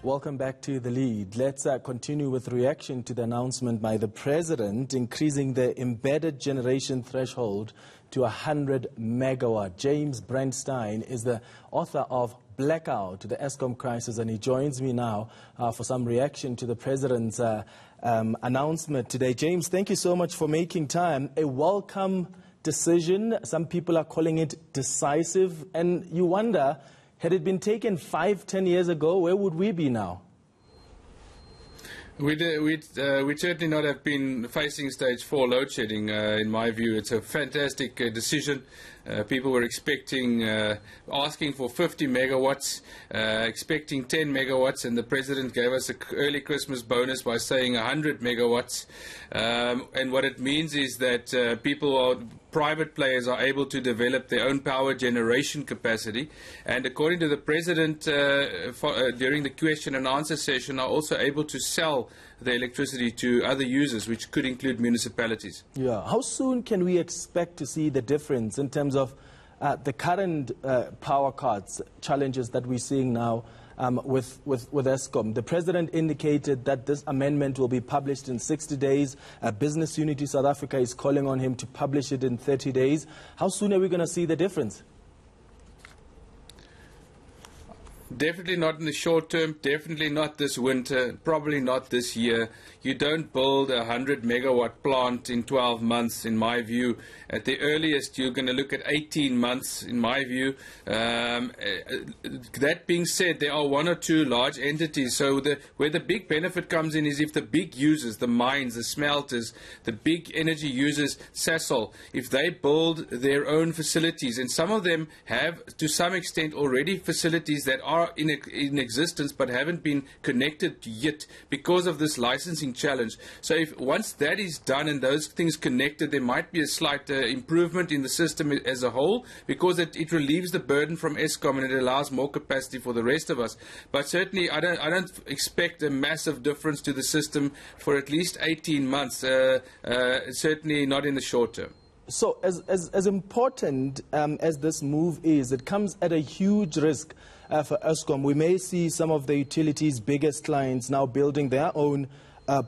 Welcome back to The Lead. Let's continue with reaction to the announcement by the President increasing the embedded generation threshold to 100 megawatt. James-Brent Styan is the author of Blackout, the Eskom crisis, and he joins me now for some reaction to the President's announcement today. James, thank you so much for making time. A welcome decision. Some people are calling it decisive, and you wonder, had it been taken 5-10 years ago, where would we be now? We'd certainly not have been facing stage 4 load shedding. In my view, it's a fantastic decision. People were expecting, asking for 50 megawatts, expecting 10 megawatts, and the President gave us an early Christmas bonus by saying 100 megawatts. And what it means is that private players are able to develop their own power generation capacity. And according to the President, during the question and answer session, are also able to sell the electricity to other users, which could include municipalities. Yeah. How soon can we expect to see the difference in terms of the current power cuts challenges that we're seeing now with Eskom? The President indicated that this amendment will be published in 60 days. Business Unity South Africa is calling on him to publish it in 30 days. How soon are we going to see the difference? Definitely not in the short term, definitely not this winter, probably not this year. You don't build a 100 megawatt plant in 12 months, in my view. At the earliest, you're going to look at 18 months, in my view. That being said, there are one or two large entities. So where the big benefit comes in is if the big users, the mines, the smelters, the big energy users, Sasol, if they build their own facilities, and some of them have, to some extent, already facilities that are in existence but haven't been connected yet because of this licensing challenge. So if once that is done and those things connected, there might be a slight improvement in the system as a whole, because it relieves the burden from Eskom and it allows more capacity for the rest of us. But certainly I don't expect a massive difference to the system for at least 18 months, certainly not in the short term. So as important as this move is, it comes at a huge risk for Eskom. We may see some of the utilities' biggest clients now building their own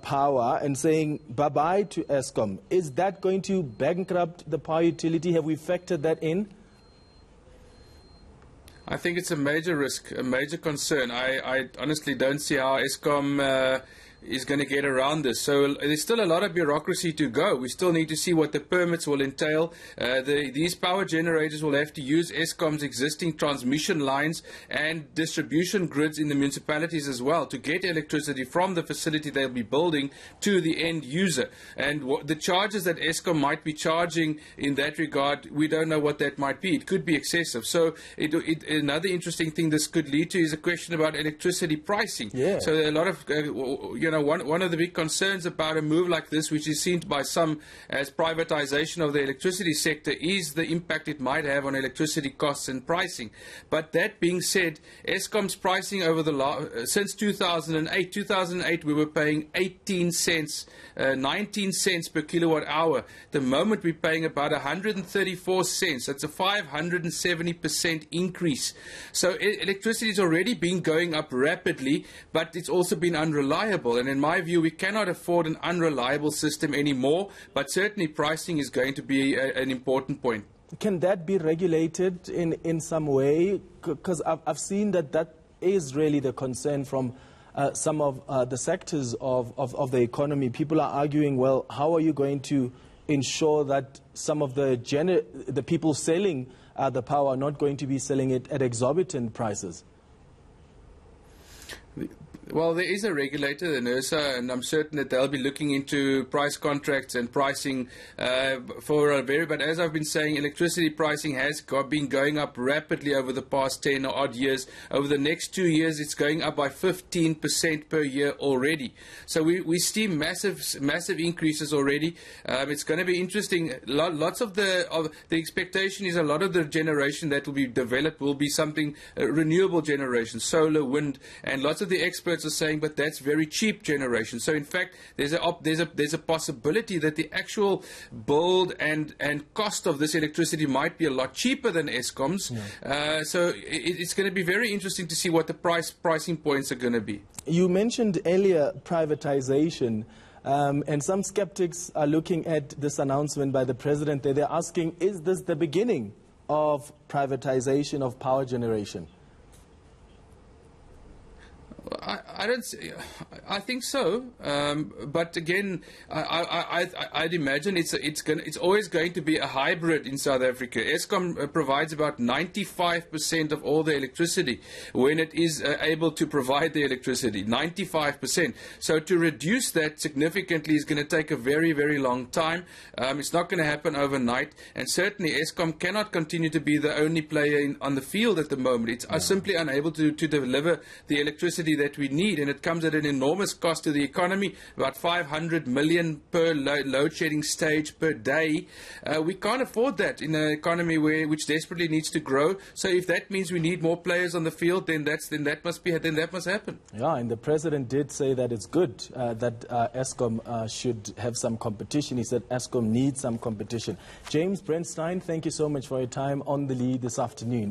power and saying bye-bye to Eskom. Is that going to bankrupt the power utility? Have we factored that in? I think it's a major risk, a major concern. I honestly don't see how Eskom is going to get around this. So there's still a lot of bureaucracy to go. We still need to see what the permits will entail. These power generators will have to use Eskom's existing transmission lines and distribution grids in the municipalities as well to get electricity from the facility they'll be building to the end user. And the charges that Eskom might be charging in that regard, we don't know what that might be. It could be excessive. So another interesting thing this could lead to is a question about electricity pricing. Yeah. So a lot of, one of the big concerns about a move like this, which is seen by some as privatization of the electricity sector, is the impact it might have on electricity costs and pricing. But that being said, Eskom's pricing over since 2008 we were paying 18 cents, 19 cents per kilowatt hour. The moment we're paying about 134 cents. That's a 570% increase. So electricity has already been going up rapidly, but it's also been unreliable. And in my view, we cannot afford an unreliable system anymore, but certainly pricing is going to be an important point. Can that be regulated in some way? Because I've seen that is really the concern from some of the sectors of the economy. People are arguing, well, how are you going to ensure that some of the people selling the power are not going to be selling it at exorbitant prices? Well, there is a regulator, the Nersa, and I'm certain that they'll be looking into price contracts and pricing but as I've been saying, electricity pricing has been going up rapidly over the past 10 odd years. Over the next 2 years, it's going up by 15% per year already. So we see massive increases already. It's going to be interesting. Lots of the expectation is a lot of the generation that will be developed will be something renewable generation, solar, wind, and lots of the experts experts are saying, but that's very cheap generation. So in fact, there's a possibility that the actual build and cost of this electricity might be a lot cheaper than Eskom's. So it's going to be very interesting to see what the pricing points are going to be. You mentioned earlier privatization. And some skeptics are looking at this announcement by the president. They're asking, is this the beginning of privatization of power generation? I don't see, I think so, but again, I'd imagine it's always going to be a hybrid in South Africa. Eskom provides about 95% of all the electricity when it is able to provide the electricity, 95%. So to reduce that significantly is going to take a very, very long time. It's not going to happen overnight, and certainly Eskom cannot continue to be the only player on the field at the moment. It's simply unable to deliver the electricity that we need, and it comes at an enormous cost to the economy, about 500 million per load shedding stage per day. We can't afford that in an economy which desperately needs to grow. So if that means we need more players on the field, then that must happen. Yeah, and the president did say that it's good that Eskom should have some competition. He said Eskom needs some competition. James-Brent, thank you so much for your time on The Lead this afternoon.